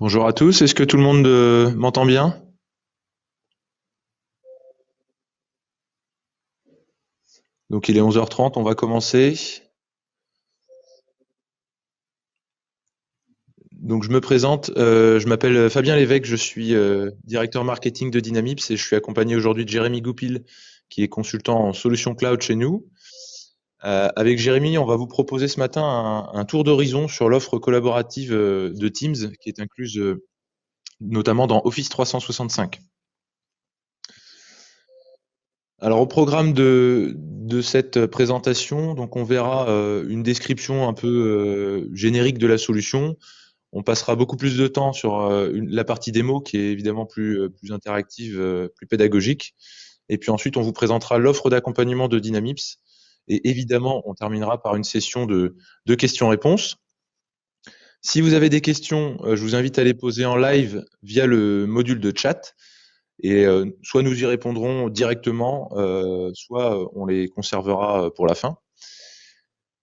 Bonjour à tous, est-ce que tout le monde m'entend bien? Donc il est 11h30, on va commencer. Donc je me présente, je m'appelle Fabien Lévesque, je suis directeur marketing de Dynamips et je suis accompagné aujourd'hui de Jérémy Goupil, qui est consultant en solutions cloud chez nous. Avec Jérémy, on va vous proposer ce matin un tour d'horizon sur l'offre collaborative de Teams, qui est incluse notamment dans Office 365. Alors au programme de cette présentation, donc on verra une description un peu générique de la solution. On passera beaucoup plus de temps sur la partie démo qui est évidemment plus interactive, plus pédagogique. Et puis ensuite, on vous présentera l'offre d'accompagnement de Dynamips. Et évidemment, on terminera par une session de questions-réponses. Si vous avez des questions, je vous invite à les poser en live via le module de chat. Et soit nous y répondrons directement, soit on les conservera pour la fin.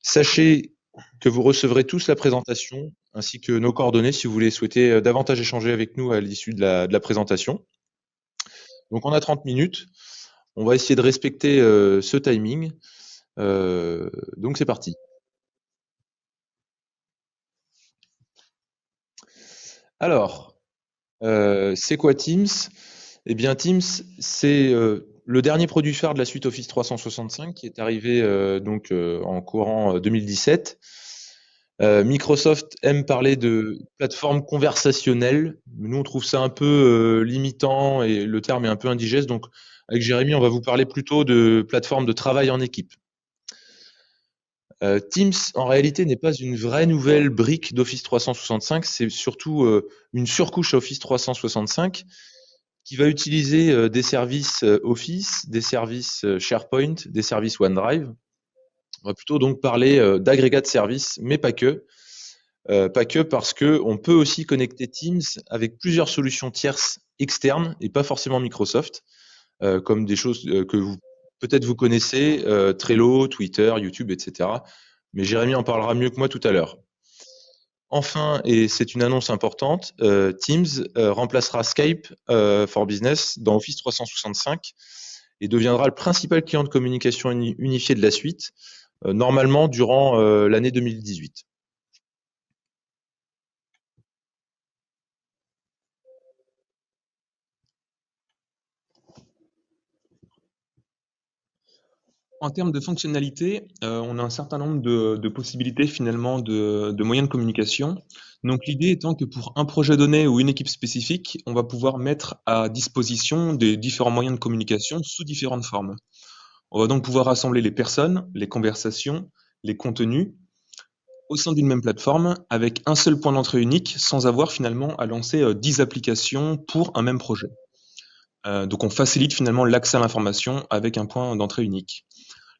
Sachez que vous recevrez tous la présentation ainsi que nos coordonnées si vous voulez souhaiter davantage échanger avec nous à l'issue de la présentation. Donc on a 30 minutes. On va essayer de respecter ce timing. Donc c'est parti. Alors, c'est quoi Teams? Eh bien, Teams, c'est le dernier produit phare de la suite Office 365 qui est arrivé en courant 2017. Microsoft aime parler de plateforme conversationnelle. Nous, on trouve ça un peu limitant et le terme est un peu indigeste. Donc, avec Jérémy, on va vous parler plutôt de plateforme de travail en équipe. Teams, en réalité, n'est pas une vraie nouvelle brique d'Office 365. C'est surtout une surcouche Office 365 qui va utiliser des services Office, des services SharePoint, des services OneDrive. On va plutôt donc parler d'agrégat de services, mais pas que. Pas que parce que on peut aussi connecter Teams avec plusieurs solutions tierces externes et pas forcément Microsoft, comme des choses que vous peut-être vous connaissez, Trello, Twitter, YouTube, etc. Mais Jérémy en parlera mieux que moi tout à l'heure. Enfin, et c'est une annonce importante, Teams remplacera Skype for Business dans Office 365 et deviendra le principal client de communication unifié de la suite, normalement durant l'année 2018. En termes de fonctionnalité, on a un certain nombre de possibilités finalement de moyens de communication. Donc l'idée étant que pour un projet donné ou une équipe spécifique, on va pouvoir mettre à disposition des différents moyens de communication sous différentes formes. On va donc pouvoir rassembler les personnes, les conversations, les contenus au sein d'une même plateforme avec un seul point d'entrée unique sans avoir finalement à lancer 10 applications pour un même projet. Donc on facilite finalement l'accès à l'information avec un point d'entrée unique.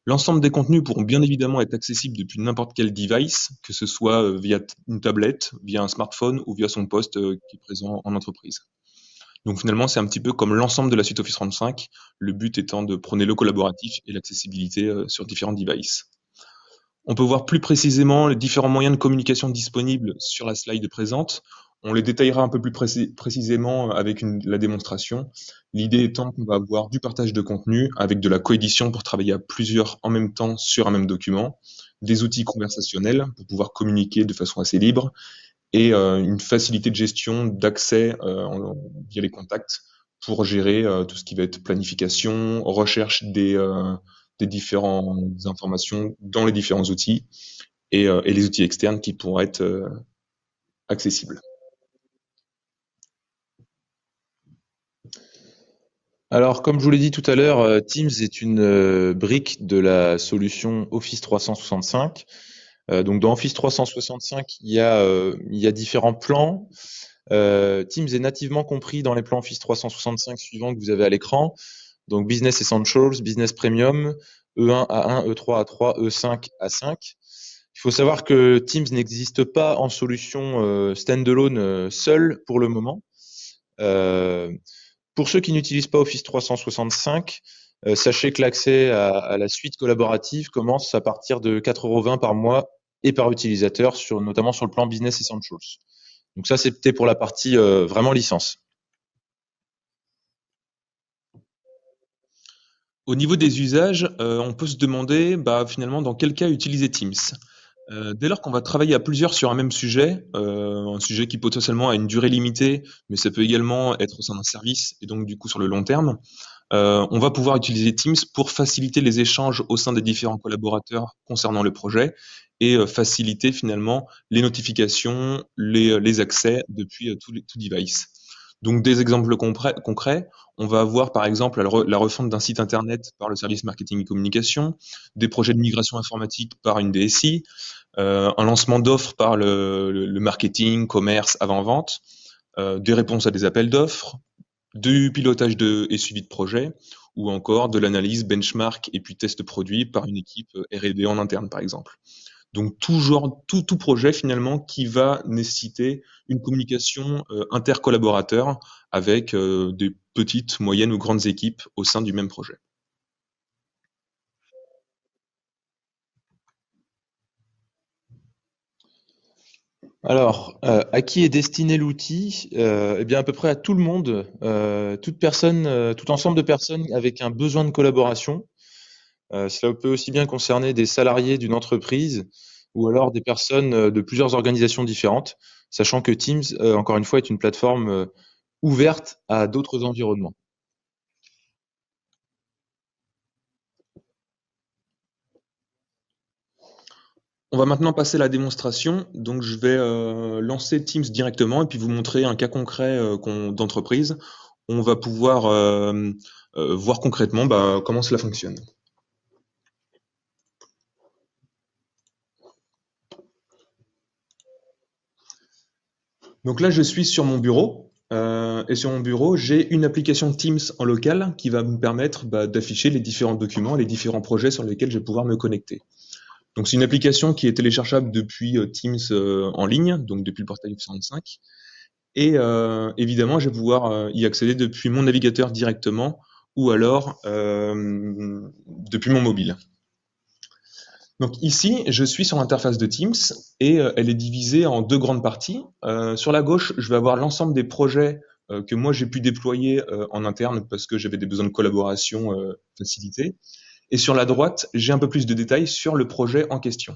L'ensemble des contenus pourront bien évidemment être accessibles depuis n'importe quel device, que ce soit via une tablette, via un smartphone ou via son poste qui est présent en entreprise. Donc finalement, c'est un petit peu comme l'ensemble de la suite Office 35, le but étant de prôner le collaboratif et l'accessibilité sur différents devices. On peut voir plus précisément les différents moyens de communication disponibles sur la slide présente. On les détaillera un peu plus précisément avec la démonstration. L'idée étant qu'on va avoir du partage de contenu avec de la coédition pour travailler à plusieurs en même temps sur un même document, des outils conversationnels pour pouvoir communiquer de façon assez libre et une facilité de gestion d'accès via les contacts pour gérer tout ce qui va être planification, recherche des différentes informations dans les différents outils et les outils externes qui pourront être accessibles. Alors, comme je vous l'ai dit tout à l'heure, Teams est une brique de la solution Office 365. Donc, dans Office 365, il y a différents plans. Teams est nativement compris dans les plans Office 365 suivants que vous avez à l'écran. Donc, Business Essentials, Business Premium, E1, A1, E3, A3, E5, A5. Il faut savoir que Teams n'existe pas en solution standalone seul pour le moment. Euh, pour ceux qui n'utilisent pas Office 365, sachez que l'accès à la suite collaborative commence à partir de 4,20 € par mois et par utilisateur, notamment sur le plan Business Essentials. Donc ça, c'était pour la partie vraiment licence. Au niveau des usages, on peut se demander, bah, finalement, dans quel cas utiliser Teams? Dès lors qu'on va travailler à plusieurs sur un même sujet, un sujet qui potentiellement a une durée limitée, mais ça peut également être au sein d'un service et donc du coup sur le long terme, on va pouvoir utiliser Teams pour faciliter les échanges au sein des différents collaborateurs concernant le projet et faciliter finalement les notifications, les accès depuis tout device. Donc des exemples concrets, on va avoir par exemple la refonte d'un site internet par le service marketing et communication, des projets de migration informatique par une DSI, un lancement d'offres par le marketing, commerce, avant-vente, des réponses à des appels d'offres, du pilotage et suivi de projet, ou encore de l'analyse, benchmark et puis test produit par une équipe R&D en interne, par exemple. Donc tout projet finalement qui va nécessiter une communication intercollaborateur avec des petites, moyennes ou grandes équipes au sein du même projet. Alors, à qui est destiné l'outil? Eh bien, à peu près à tout le monde, toute personne, tout ensemble de personnes avec un besoin de collaboration. Cela peut aussi bien concerner des salariés d'une entreprise ou alors des personnes de plusieurs organisations différentes, sachant que Teams, encore une fois, est une plateforme ouverte à d'autres environnements. On va maintenant passer à la démonstration. Donc, je vais lancer Teams directement et puis vous montrer un cas concret d'entreprise. On va pouvoir voir concrètement bah, comment cela fonctionne. Donc là, je suis sur mon bureau. Et sur mon bureau, j'ai une application Teams en local qui va me permettre bah, d'afficher les différents documents, les différents projets sur lesquels je vais pouvoir me connecter. Donc c'est une application qui est téléchargeable depuis Teams en ligne, donc depuis le portail Office 35. Et évidemment, je vais pouvoir y accéder depuis mon navigateur directement ou alors depuis mon mobile. Donc ici, je suis sur l'interface de Teams et elle est divisée en deux grandes parties. Sur la gauche, je vais avoir l'ensemble des projets que moi j'ai pu déployer en interne parce que j'avais des besoins de collaboration facilités. Et sur la droite, j'ai un peu plus de détails sur le projet en question.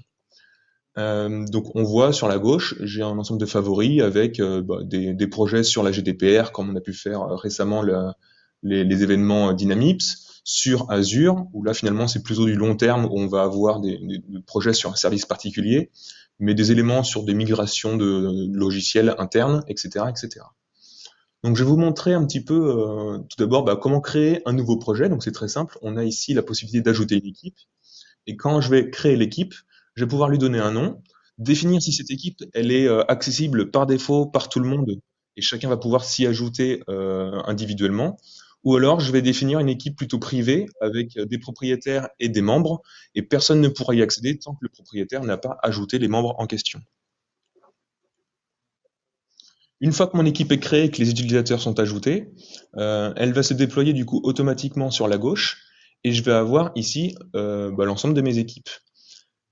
Donc on voit sur la gauche, j'ai un ensemble de favoris avec bah, des projets sur la GDPR, comme on a pu faire récemment les événements Dynamips, sur Azure, où là finalement c'est plutôt du long terme, où on va avoir des projets sur un service particulier, mais des éléments sur des migrations de logiciels internes, etc., etc. Donc je vais vous montrer un petit peu tout d'abord bah, comment créer un nouveau projet. Donc c'est très simple, on a ici la possibilité d'ajouter une équipe. Et quand je vais créer l'équipe, je vais pouvoir lui donner un nom, définir si cette équipe elle est accessible par défaut par tout le monde et chacun va pouvoir s'y ajouter individuellement. Ou alors je vais définir une équipe plutôt privée avec des propriétaires et des membres et personne ne pourra y accéder tant que le propriétaire n'a pas ajouté les membres en question. Une fois que mon équipe est créée et que les utilisateurs sont ajoutés, elle va se déployer du coup automatiquement sur la gauche et je vais avoir ici bah, l'ensemble de mes équipes.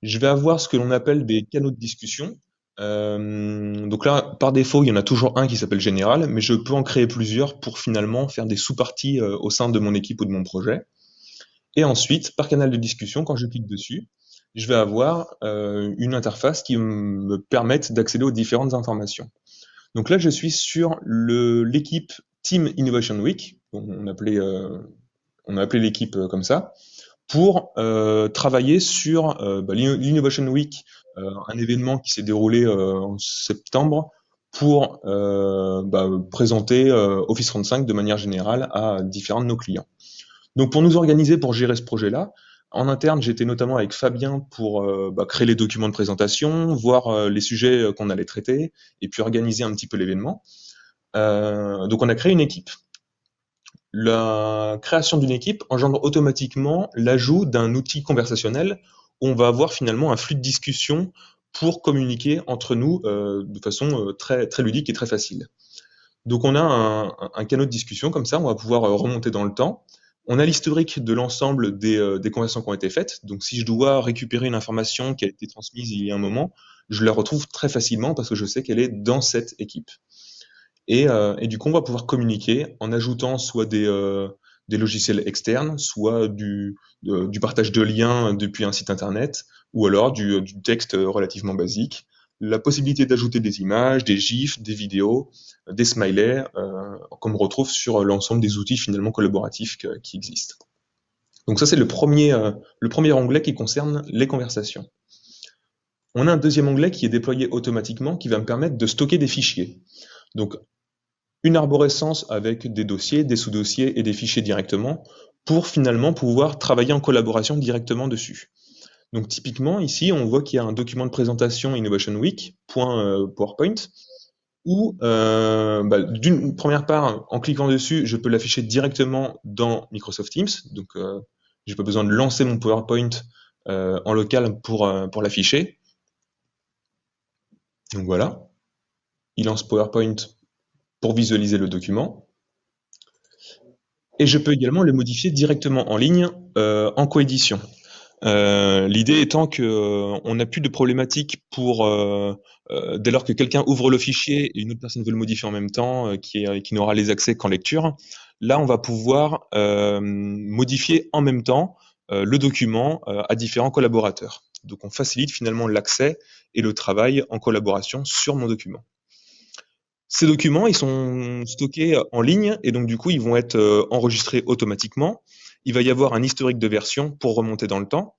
Je vais avoir ce que l'on appelle des canaux de discussion. Donc là, par défaut, il y en a toujours un qui s'appelle général, mais je peux en créer plusieurs pour finalement faire des sous-parties au sein de mon équipe ou de mon projet. Et ensuite, par canal de discussion, quand je clique dessus, je vais avoir une interface qui me permette d'accéder aux différentes informations. Donc là, je suis sur l'équipe Team Innovation Week, on a appelé l'équipe comme ça, pour travailler sur bah, l'Innovation Week, un événement qui s'est déroulé en septembre pour bah, présenter Office 35 de manière générale à différents de nos clients. Donc pour nous organiser, pour gérer ce projet-là, en interne, j'étais notamment avec Fabien pour bah, créer les documents de présentation, voir les sujets qu'on allait traiter, et puis organiser un petit peu l'événement. Donc on a créé une équipe. La création d'une équipe engendre automatiquement l'ajout d'un outil conversationnel où on va avoir finalement un flux de discussion pour communiquer entre nous de façon très, très ludique et très facile. Donc on a un canal de discussion comme ça, on va pouvoir remonter dans le temps. On a l'historique de l'ensemble des conversations qui ont été faites. Donc si je dois récupérer une information qui a été transmise il y a un moment, je la retrouve très facilement parce que je sais qu'elle est dans cette équipe. Et du coup, on va pouvoir communiquer en ajoutant soit des logiciels externes, soit du partage de liens depuis un site internet, ou alors du texte relativement basique. La possibilité d'ajouter des images, des gifs, des vidéos, des smileys, comme on retrouve sur l'ensemble des outils finalement collaboratifs qui existent. Donc ça, c'est le premier onglet qui concerne les conversations. On a un deuxième onglet qui est déployé automatiquement, qui va me permettre de stocker des fichiers. Donc une arborescence avec des dossiers, des sous-dossiers et des fichiers directement pour finalement pouvoir travailler en collaboration directement dessus. Donc typiquement ici, on voit qu'il y a un document de présentation Innovation Week, .powerpoint, où d'une première part, en cliquant dessus, je peux l'afficher directement dans Microsoft Teams. Donc j'ai pas besoin de lancer mon PowerPoint en local pour l'afficher. Donc voilà, il lance PowerPoint pour visualiser le document. Et je peux également le modifier directement en ligne en coédition. L'idée étant que on n'a plus de problématique pour dès lors que quelqu'un ouvre le fichier et une autre personne veut le modifier en même temps, qui n'aura les accès qu'en lecture. Là, on va pouvoir modifier en même temps le document à différents collaborateurs. Donc, on facilite finalement l'accès et le travail en collaboration sur mon document. Ces documents, ils sont stockés en ligne et donc du coup, ils vont être enregistrés automatiquement. Il va y avoir un historique de version pour remonter dans le temps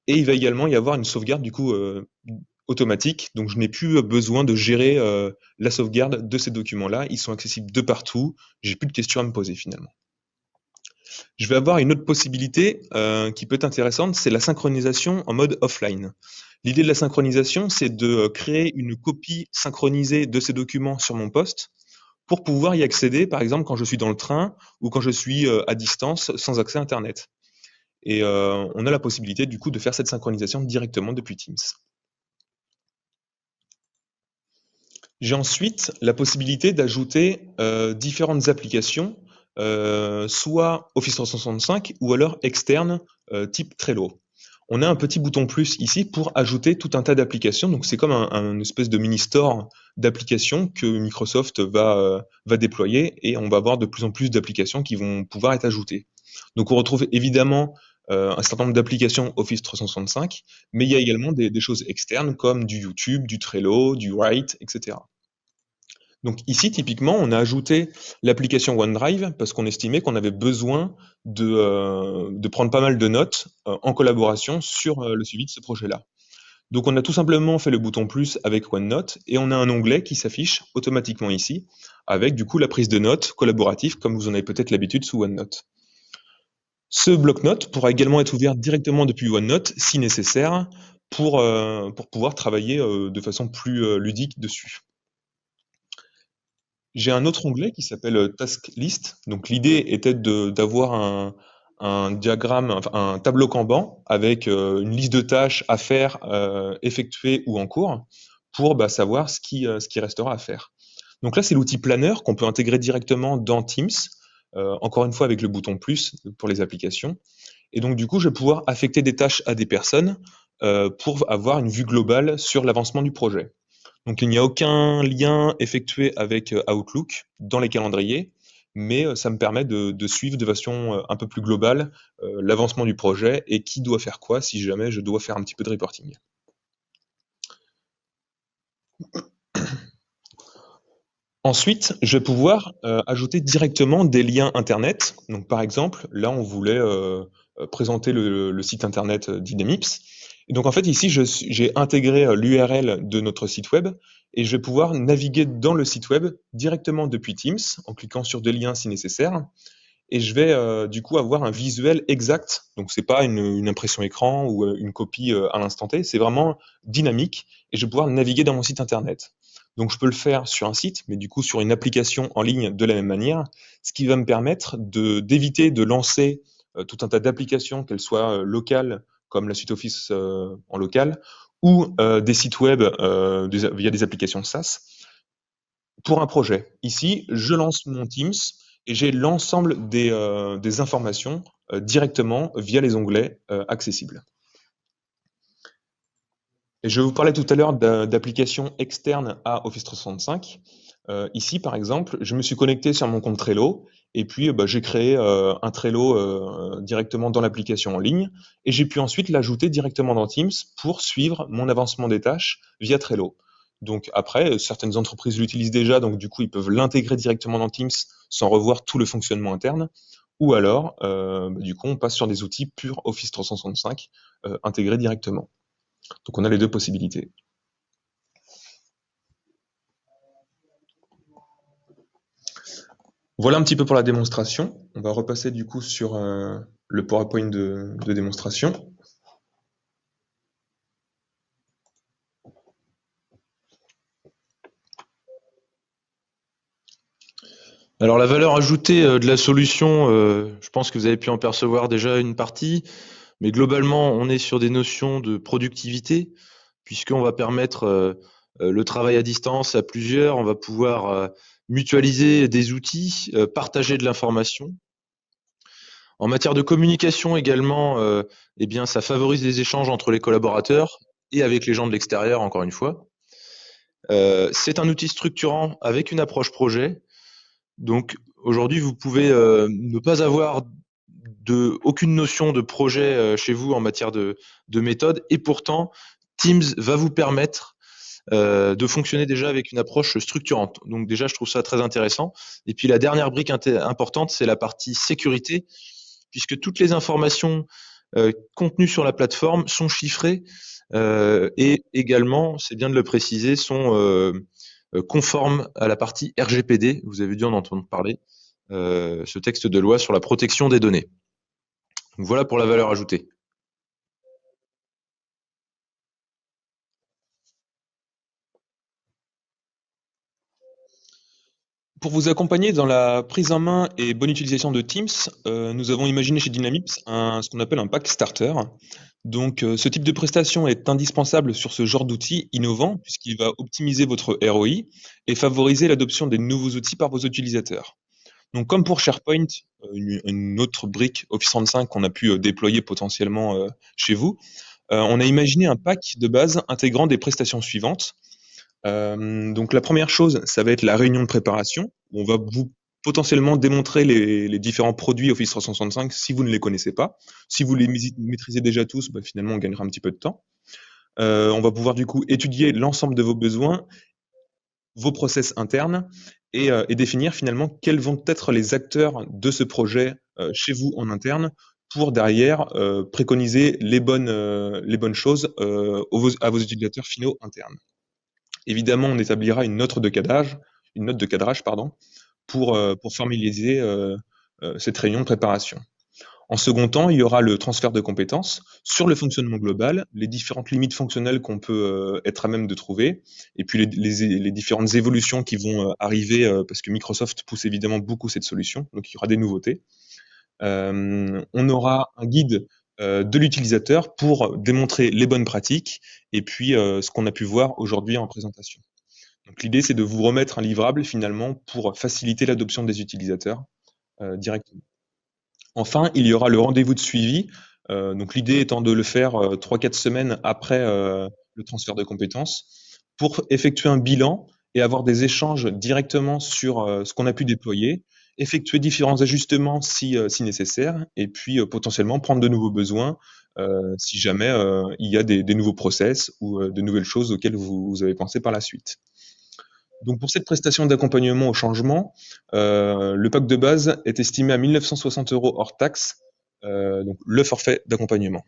et il va également y avoir une sauvegarde du coup automatique. Donc je n'ai plus besoin de gérer la sauvegarde de ces documents-là. Ils sont accessibles de partout. J'ai plus de questions à me poser finalement. Je vais avoir une autre possibilité qui peut être intéressante, c'est la synchronisation en mode offline. L'idée de la synchronisation, c'est de créer une copie synchronisée de ces documents sur mon poste pour pouvoir y accéder, par exemple, quand je suis dans le train ou quand je suis à distance sans accès Internet. Et on a la possibilité, du coup, de faire cette synchronisation directement depuis Teams. J'ai ensuite la possibilité d'ajouter différentes applications, soit Office 365 ou alors externes, type Trello. On a un petit bouton plus ici pour ajouter tout un tas d'applications. Donc c'est comme un espèce de mini store d'applications que Microsoft va déployer et on va avoir de plus en plus d'applications qui vont pouvoir être ajoutées. Donc on retrouve évidemment un certain nombre d'applications Office 365, mais il y a également des choses externes comme du YouTube, du Trello, du Write, etc. Donc ici, typiquement, on a ajouté l'application OneDrive parce qu'on estimait qu'on avait besoin de prendre pas mal de notes en collaboration sur le suivi de ce projet-là. Donc on a tout simplement fait le bouton plus avec OneNote et on a un onglet qui s'affiche automatiquement ici avec du coup la prise de notes collaborative comme vous en avez peut-être l'habitude sous OneNote. Ce bloc-notes pourra également être ouvert directement depuis OneNote si nécessaire pour pouvoir travailler de façon plus ludique dessus. J'ai un autre onglet qui s'appelle Task List. Donc l'idée était d'avoir un diagramme, enfin, un tableau Kanban avec une liste de tâches à faire, effectuées ou en cours, pour savoir ce qui restera à faire. Donc là, c'est l'outil Planner qu'on peut intégrer directement dans Teams, encore une fois avec le bouton plus pour les applications. Et donc du coup, je vais pouvoir affecter des tâches à des personnes pour avoir une vue globale sur l'avancement du projet. Donc il n'y a aucun lien effectué avec Outlook dans les calendriers, mais ça me permet de suivre de façon un peu plus globale l'avancement du projet et qui doit faire quoi si jamais je dois faire un petit peu de reporting. Ensuite, je vais pouvoir ajouter directement des liens internet. Donc par exemple, là on voulait présenter le site internet d'Idemips. Et donc en fait ici j'ai intégré l'URL de notre site web et je vais pouvoir naviguer dans le site web directement depuis Teams en cliquant sur des liens si nécessaire. Et je vais du coup avoir un visuel exact. Donc c'est pas une impression écran ou une copie à l'instant T, c'est vraiment dynamique et je vais pouvoir naviguer dans mon site internet. Donc je peux le faire sur un site, mais du coup sur une application en ligne de la même manière, ce qui va me permettre d'éviter de lancer tout un tas d'applications, qu'elles soient locales comme la suite Office en local, ou des sites web via des applications SaaS pour un projet. Ici, je lance mon Teams et j'ai l'ensemble des informations directement via les onglets accessibles. Et je vous parlais tout à l'heure d'applications externes à Office 365. Ici, par exemple, je me suis connecté sur mon compte Trello et puis bah, j'ai créé un Trello directement dans l'application en ligne et j'ai pu ensuite l'ajouter directement dans Teams pour suivre mon avancement des tâches via Trello. Donc après, certaines entreprises l'utilisent déjà, donc du coup, ils peuvent l'intégrer directement dans Teams sans revoir tout le fonctionnement interne. Ou alors, bah, du coup, on passe sur des outils purs Office 365 intégrés directement. Donc on a les deux possibilités. Voilà un petit peu pour la démonstration. On va repasser du coup sur le PowerPoint de démonstration. Alors la valeur ajoutée de la solution, je pense que vous avez pu en percevoir déjà une partie, mais globalement, on est sur des notions de productivité, puisqu'on va permettre le travail à distance à plusieurs, on va pouvoir mutualiser des outils, partager de l'information. En matière de communication également, eh bien, ça favorise les échanges entre les collaborateurs et avec les gens de l'extérieur, encore une fois. C'est un outil structurant avec une approche projet. Donc aujourd'hui, vous pouvez ne pas avoir aucune notion de projet chez vous en matière de méthode, et pourtant Teams va vous permettre de fonctionner déjà avec une approche structurante. Donc déjà, je trouve ça très intéressant. Et puis la dernière brique importante, c'est la partie sécurité, puisque toutes les informations contenues sur la plateforme sont chiffrées et également, c'est bien de le préciser, sont conformes à la partie RGPD. Vous avez dû en entendre parler, ce texte de loi sur la protection des données. Donc voilà pour la valeur ajoutée. Pour vous accompagner dans la prise en main et bonne utilisation de Teams, nous avons imaginé chez Dynamics ce qu'on appelle un pack starter. Donc, ce type de prestation est indispensable sur ce genre d'outils innovants puisqu'il va optimiser votre ROI et favoriser l'adoption des nouveaux outils par vos utilisateurs. Donc, comme pour SharePoint, une autre brique Office 35 qu'on a pu déployer potentiellement chez vous, on a imaginé un pack de base intégrant des prestations suivantes. Donc la première chose, ça va être la réunion de préparation, où on va vous potentiellement démontrer les différents produits Office 365 si vous ne les connaissez pas. Si vous les maîtrisez déjà tous, bah, finalement on gagnera un petit peu de temps. On va pouvoir du coup étudier l'ensemble de vos besoins, vos process internes et définir finalement quels vont être les acteurs de ce projet chez vous en interne pour derrière préconiser les bonnes choses à vos utilisateurs finaux internes. Évidemment, on établira une note de cadrage, pardon, pour formaliser cette réunion de préparation. En second temps, il y aura le transfert de compétences sur le fonctionnement global, les différentes limites fonctionnelles qu'on peut être à même de trouver, et puis les différentes évolutions qui vont arriver, parce que Microsoft pousse évidemment beaucoup cette solution, donc il y aura des nouveautés. On aura un guide de l'utilisateur pour démontrer les bonnes pratiques et puis ce qu'on a pu voir aujourd'hui en présentation. Donc l'idée, c'est de vous remettre un livrable finalement pour faciliter l'adoption des utilisateurs directement. Enfin, il y aura le rendez-vous de suivi. Donc l'idée étant de le faire 3-4 semaines après le transfert de compétences pour effectuer un bilan et avoir des échanges directement sur ce qu'on a pu déployer, effectuer différents ajustements si nécessaire, et puis potentiellement prendre de nouveaux besoins si jamais il y a des nouveaux process ou de nouvelles choses auxquelles vous avez pensé par la suite. Donc pour cette prestation d'accompagnement au changement, le pack de base est estimé à 1 960 € hors taxe, donc le forfait d'accompagnement.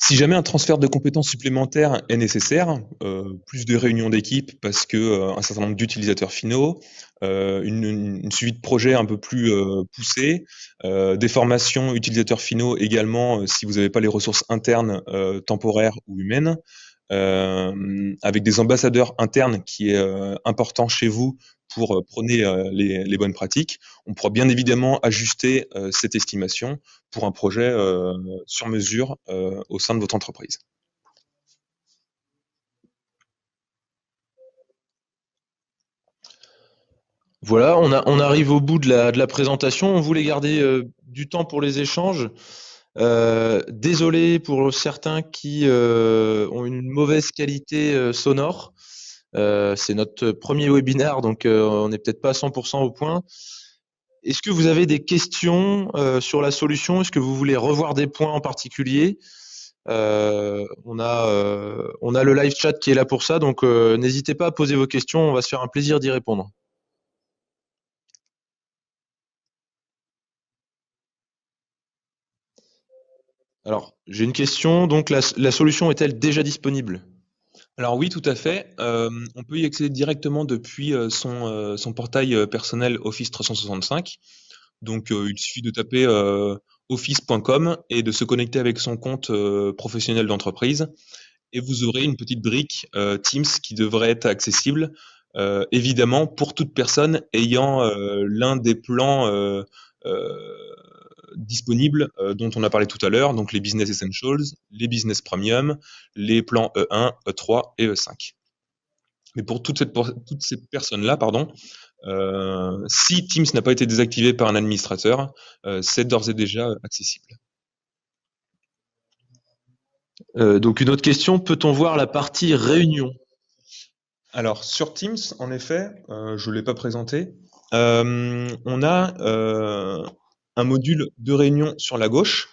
Si jamais un transfert de compétences supplémentaires est nécessaire, plus de réunions d'équipe parce que un certain nombre d'utilisateurs finaux, une suivi de projet un peu plus poussée, des formations utilisateurs finaux également si vous n'avez pas les ressources internes temporaires ou humaines, avec des ambassadeurs internes qui est important chez vous pour prôner les bonnes pratiques. On pourra bien évidemment ajuster cette estimation pour un projet sur mesure au sein de votre entreprise. Voilà, on arrive au bout de la présentation. On voulait garder du temps pour les échanges. Désolé pour certains qui ont une mauvaise qualité sonore. C'est notre premier webinaire, donc on n'est peut-être pas à 100% au point. Est-ce que vous avez des questions sur la solution? Est-ce que vous voulez revoir des points en particulier? On a le live chat qui est là pour ça, donc n'hésitez pas à poser vos questions, on va se faire un plaisir d'y répondre. Alors, j'ai une question, donc la solution est-elle déjà disponible? Alors oui, tout à fait. On peut y accéder directement depuis son portail personnel Office 365. Donc il suffit de taper office.com et de se connecter avec son compte professionnel d'entreprise. Et vous aurez une petite brique Teams qui devrait être accessible, évidemment pour toute personne ayant l'un des plans euh, disponibles dont on a parlé tout à l'heure, donc les Business Essentials, les Business Premium, les plans E1, E3 et E5. Mais pour toutes ces personnes-là, pardon, si Teams n'a pas été désactivé par un administrateur, c'est d'ores et déjà accessible. Donc une autre question, peut-on voir la partie réunion? Alors sur Teams, en effet, je ne l'ai pas présenté, on a un module de réunion sur la gauche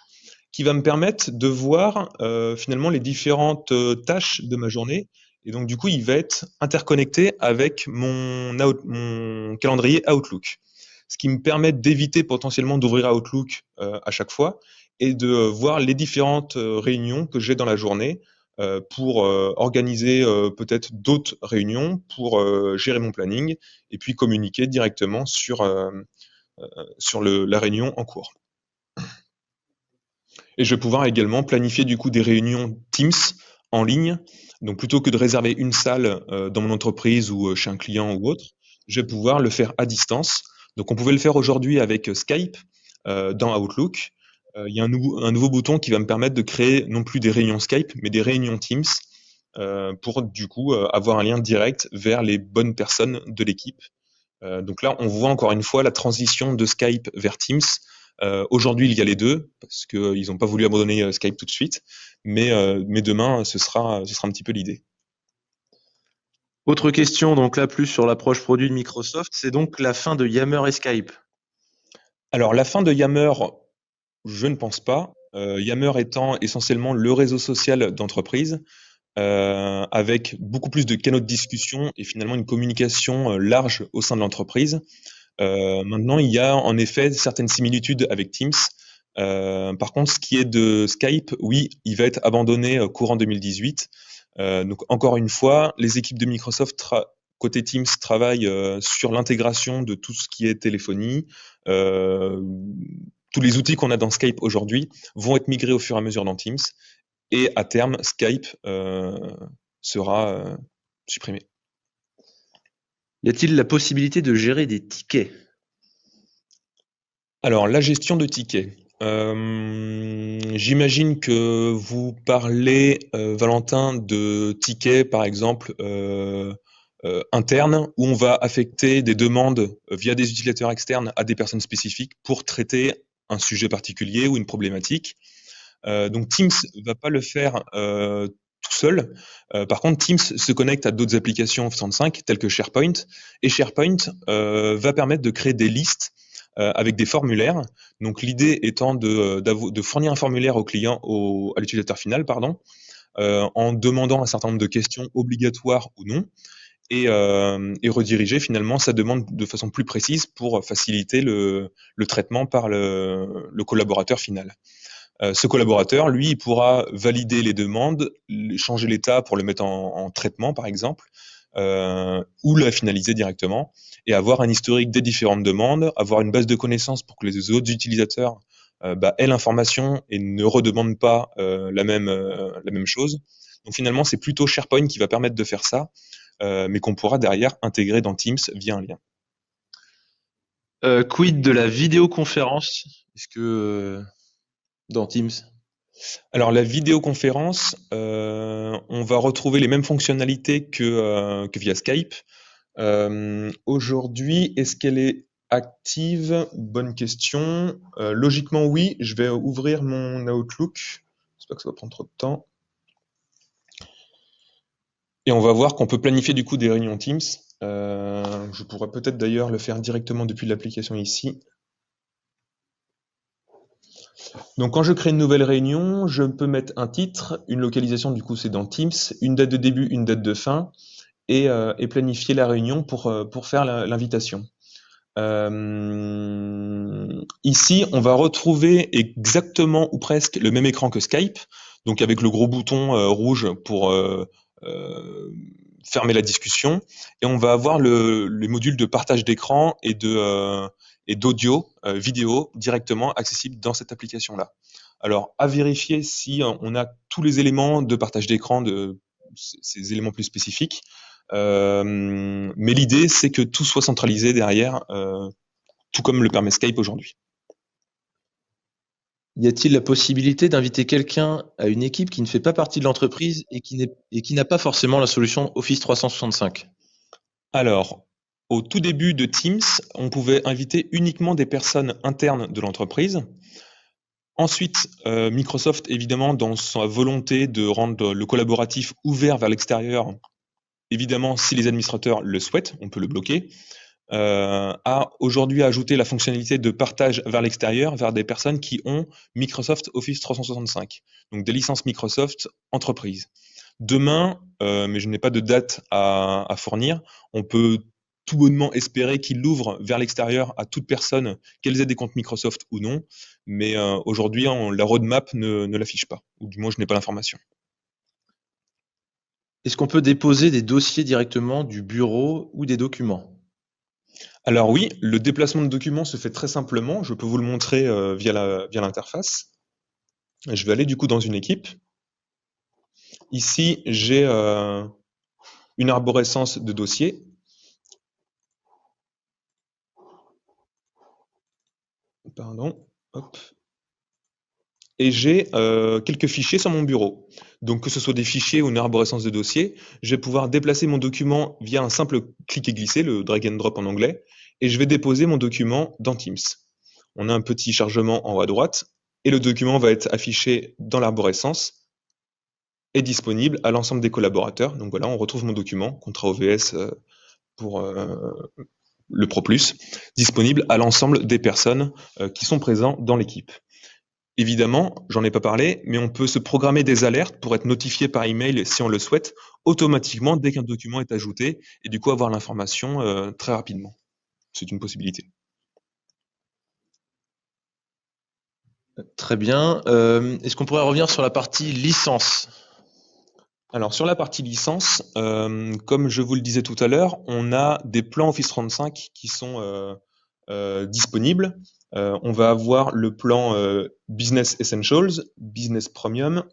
qui va me permettre de voir finalement les différentes tâches de ma journée. Et donc du coup, il va être interconnecté avec mon calendrier Outlook. Ce qui me permet d'éviter potentiellement d'ouvrir Outlook à chaque fois et de voir les différentes réunions que j'ai dans la journée pour organiser peut-être d'autres réunions, pour gérer mon planning et puis communiquer directement sur la réunion en cours. Et je vais pouvoir également planifier du coup des réunions Teams en ligne. Donc plutôt que de réserver une salle dans mon entreprise ou chez un client ou autre, je vais pouvoir le faire à distance. Donc on pouvait le faire aujourd'hui avec Skype dans Outlook. Il y a un nouveau bouton qui va me permettre de créer non plus des réunions Skype, mais des réunions Teams pour du coup avoir un lien direct vers les bonnes personnes de l'équipe. Donc là, on voit encore une fois la transition de Skype vers Teams. Aujourd'hui, il y a les deux, parce qu'ils n'ont pas voulu abandonner Skype tout de suite, mais demain, ce sera un petit peu l'idée. Autre question, donc là plus sur l'approche produit de Microsoft, c'est donc la fin de Yammer et Skype. Alors, la fin de Yammer, je ne pense pas. Yammer étant essentiellement le réseau social d'entreprise, avec beaucoup plus de canaux de discussion et finalement une communication large au sein de l'entreprise. Maintenant, il y a en effet certaines similitudes avec Teams. Par contre, ce qui est de Skype, oui, il va être abandonné courant 2018. Donc encore une fois, les équipes de Microsoft côté Teams travaillent sur l'intégration de tout ce qui est téléphonie. Tous les outils qu'on a dans Skype aujourd'hui vont être migrés au fur et à mesure dans Teams. Et à terme, Skype sera supprimé. Y a-t-il la possibilité de gérer des tickets? Alors, la gestion de tickets. J'imagine que vous parlez, Valentin, de tickets, par exemple, internes, où on va affecter des demandes via des utilisateurs externes à des personnes spécifiques pour traiter un sujet particulier ou une problématique. Donc Teams va pas le faire tout seul. Par contre, Teams se connecte à d'autres applications Office 365 telles que SharePoint, et SharePoint va permettre de créer des listes avec des formulaires. Donc l'idée étant de fournir un formulaire au client, à l'utilisateur final, pardon, en demandant un certain nombre de questions obligatoires ou non, et rediriger finalement sa demande de façon plus précise pour faciliter le traitement par le collaborateur final. Ce collaborateur, lui, il pourra valider les demandes, changer l'état pour le mettre en traitement, par exemple, ou la finaliser directement, et avoir un historique des différentes demandes, avoir une base de connaissances pour que les autres utilisateurs aient l'information et ne redemandent pas la même chose. Donc finalement, c'est plutôt SharePoint qui va permettre de faire ça, mais qu'on pourra derrière intégrer dans Teams via un lien. Quid de la vidéoconférence? Est-ce que dans Teams? Alors la vidéoconférence, on va retrouver les mêmes fonctionnalités que via Skype. Aujourd'hui, est-ce qu'elle est Active, bonne question. Logiquement, oui, je vais ouvrir mon Outlook. J'espère que ça va prendre trop de temps. Et on va voir qu'on peut planifier du coup des réunions Teams. Je pourrais peut-être d'ailleurs le faire directement depuis l'application ici. Donc quand je crée une nouvelle réunion, je peux mettre un titre, une localisation, du coup c'est dans Teams, une date de début, une date de fin, et planifier la réunion pour faire l'invitation. Ici, on va retrouver exactement ou presque le même écran que Skype, donc avec le gros bouton rouge pour fermer la discussion, et on va avoir les modules de partage d'écran et d'audio, vidéo directement accessibles dans cette application-là. Alors, à vérifier si on a tous les éléments de partage d'écran, de ces éléments plus spécifiques. Mais l'idée, c'est que tout soit centralisé derrière, tout comme le permet Skype aujourd'hui. Y a-t-il la possibilité d'inviter quelqu'un à une équipe qui ne fait pas partie de l'entreprise et qui n'a pas forcément la solution Office 365? Alors, au tout début de Teams, on pouvait inviter uniquement des personnes internes de l'entreprise. Ensuite, Microsoft, évidemment, dans sa volonté de rendre le collaboratif ouvert vers l'extérieur, évidemment, si les administrateurs le souhaitent, on peut le bloquer, a aujourd'hui ajouté la fonctionnalité de partage vers l'extérieur, vers des personnes qui ont Microsoft Office 365, donc des licences Microsoft entreprise. Demain, mais je n'ai pas de date à fournir, on peut tout bonnement espérer qu'il l'ouvre vers l'extérieur à toute personne, qu'elles aient des comptes Microsoft ou non, mais aujourd'hui, la roadmap ne l'affiche pas, ou du moins je n'ai pas l'information. Est-ce qu'on peut déposer des dossiers directement du bureau ou des documents? Alors oui, le déplacement de documents se fait très simplement, je peux vous le montrer via l'interface. Je vais aller du coup dans une équipe. Ici, j'ai une arborescence de dossiers. Pardon. Hop. Et j'ai quelques fichiers sur mon bureau. Donc que ce soit des fichiers ou une arborescence de dossiers, je vais pouvoir déplacer mon document via un simple clic et glisser, le drag and drop en anglais, et je vais déposer mon document dans Teams. On a un petit chargement en haut à droite, et le document va être affiché dans l'arborescence et disponible à l'ensemble des collaborateurs. Donc voilà, on retrouve mon document, contrat OVS pour le ProPlus, disponible à l'ensemble des personnes qui sont présentes dans l'équipe. Évidemment, j'en ai pas parlé, mais on peut se programmer des alertes pour être notifié par email si on le souhaite, automatiquement dès qu'un document est ajouté, et du coup avoir l'information très rapidement. C'est une possibilité. Très bien. Est-ce qu'on pourrait revenir sur la partie licence? Alors sur la partie licence, comme je vous le disais tout à l'heure, on a des plans Office 35 qui sont disponibles. On va avoir le plan Business Essentials, Business Premium,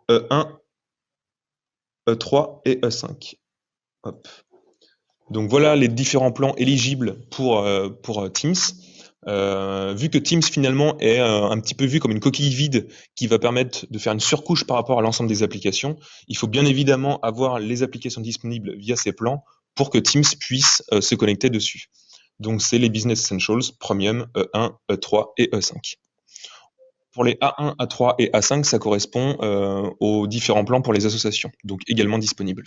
E1, E3 et E5. Hop. Donc voilà les différents plans éligibles pour Teams. Vu que Teams finalement est un petit peu vu comme une coquille vide qui va permettre de faire une surcouche par rapport à l'ensemble des applications, il faut bien évidemment avoir les applications disponibles via ces plans pour que Teams puisse se connecter dessus. Donc c'est les Business Essentials, Premium, E1, E3 et E5. Pour les A1, A3 et A5, ça correspond aux différents plans pour les associations, donc également disponibles.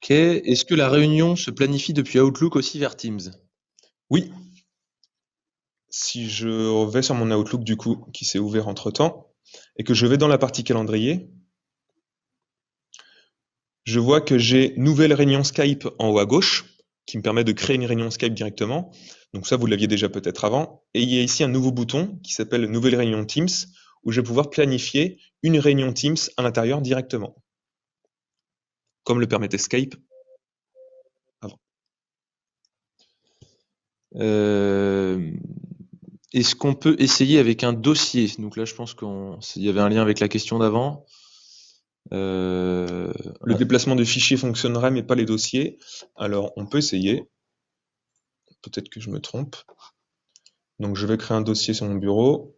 Ok. Est-ce que la réunion se planifie depuis Outlook aussi vers Teams? Oui, si je vais sur mon Outlook du coup, qui s'est ouvert entre-temps, et que je vais dans la partie calendrier, je vois que j'ai nouvelle réunion Skype en haut à gauche, qui me permet de créer une réunion Skype directement. Donc ça, vous l'aviez déjà peut-être avant. Et il y a ici un nouveau bouton qui s'appelle Nouvelle réunion Teams, où je vais pouvoir planifier une réunion Teams à l'intérieur directement, comme le permettait Skype avant. Euh, Est-ce qu'on peut essayer avec un dossier? Donc là, je pense qu'il y avait un lien avec la question d'avant. Euh, Le déplacement de fichiers fonctionnerait, mais pas les dossiers. Alors, on peut essayer. Peut-être que je me trompe. Donc, je vais créer un dossier sur mon bureau.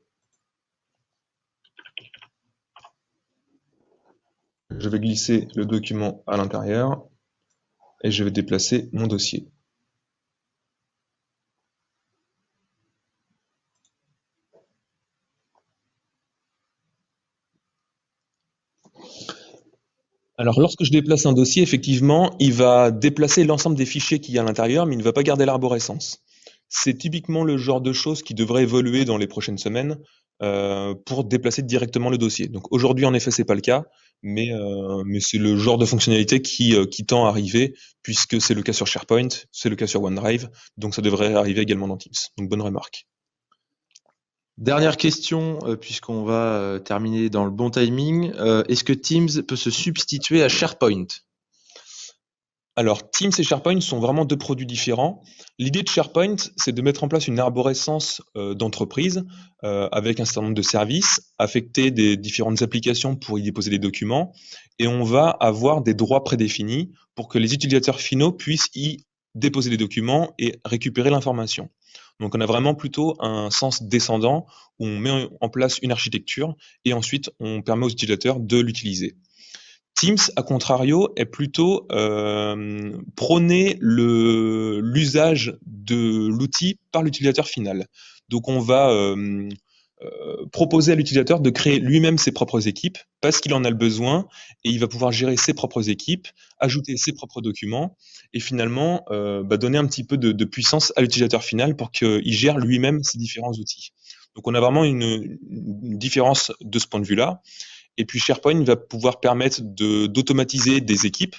Je vais glisser le document à l'intérieur. et je vais déplacer mon dossier. Alors, lorsque je déplace un dossier, effectivement, il va déplacer l'ensemble des fichiers qu'il y a à l'intérieur, mais il ne va pas garder l'arborescence. C'est typiquement le genre de choses qui devrait évoluer dans les prochaines semaines pour déplacer directement le dossier. Donc aujourd'hui, en effet, c'est pas le cas, mais c'est le genre de fonctionnalité qui tend à arriver, puisque c'est le cas sur SharePoint, c'est le cas sur OneDrive, donc ça devrait arriver également dans Teams. Donc bonne remarque. Dernière question, puisqu'on va terminer dans le bon timing. Est-ce que Teams peut se substituer à SharePoint? Alors, Teams et SharePoint sont vraiment deux produits différents. L'idée de SharePoint, c'est de mettre en place une arborescence d'entreprise avec un certain nombre de services, affecter des différentes applications pour y déposer des documents, et on va avoir des droits prédéfinis pour que les utilisateurs finaux puissent y déposer des documents et récupérer l'information. Donc, on a vraiment plutôt un sens descendant où on met en place une architecture et ensuite on permet aux utilisateurs de l'utiliser. Teams, à contrario, est plutôt prôner l'usage de l'outil par l'utilisateur final. Donc on va proposer à l'utilisateur de créer lui-même ses propres équipes parce qu'il en a le besoin et il va pouvoir gérer ses propres équipes, ajouter ses propres documents et finalement donner un petit peu de puissance à l'utilisateur final pour qu'il gère lui-même ses différents outils. Donc on a vraiment une différence de ce point de vue-là. Et puis SharePoint va pouvoir permettre d'automatiser des équipes,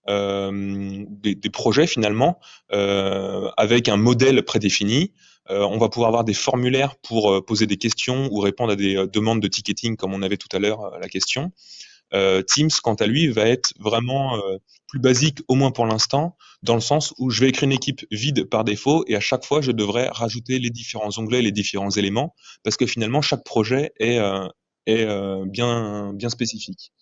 des projets finalement, avec un modèle prédéfini. On va pouvoir avoir des formulaires pour poser des questions ou répondre à des demandes de ticketing comme on avait tout à l'heure la question. Teams, quant à lui, va être vraiment plus basique, au moins pour l'instant, dans le sens où je vais écrire une équipe vide par défaut et à chaque fois, je devrais rajouter les différents onglets, les différents éléments, parce que finalement, chaque projet est bien spécifique.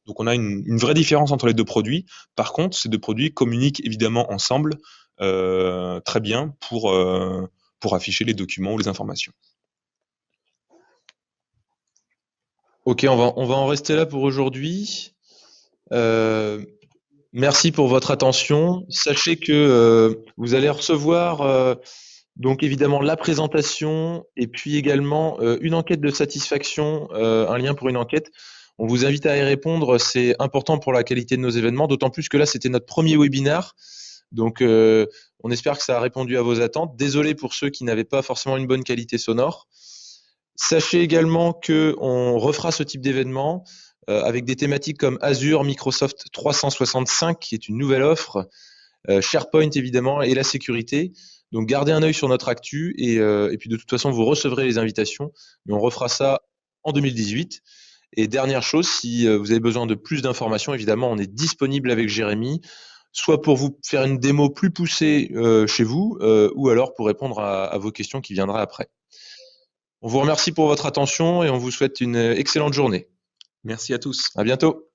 Donc on a une vraie différence entre les deux produits. Par contre, ces deux produits communiquent évidemment ensemble très bien pour afficher les documents ou les informations. Ok, on va en rester là pour aujourd'hui. Merci pour votre attention. Sachez que vous allez recevoir donc évidemment la présentation et puis également une enquête de satisfaction, un lien pour une enquête. On vous invite à y répondre, c'est important pour la qualité de nos événements, d'autant plus que là c'était notre premier webinaire. Donc on espère que ça a répondu à vos attentes. Désolé pour ceux qui n'avaient pas forcément une bonne qualité sonore. Sachez également qu'on refera ce type d'événement avec des thématiques comme Azure, Microsoft 365, qui est une nouvelle offre, SharePoint évidemment, et la sécurité. Donc gardez un œil sur notre actu et puis de toute façon, vous recevrez les invitations. Mais on refera ça en 2018. Et dernière chose, si vous avez besoin de plus d'informations, évidemment, on est disponible avec Jérémy, soit pour vous faire une démo plus poussée chez vous, ou alors pour répondre à vos questions qui viendra après. On vous remercie pour votre attention et on vous souhaite une excellente journée. Merci à tous. À bientôt.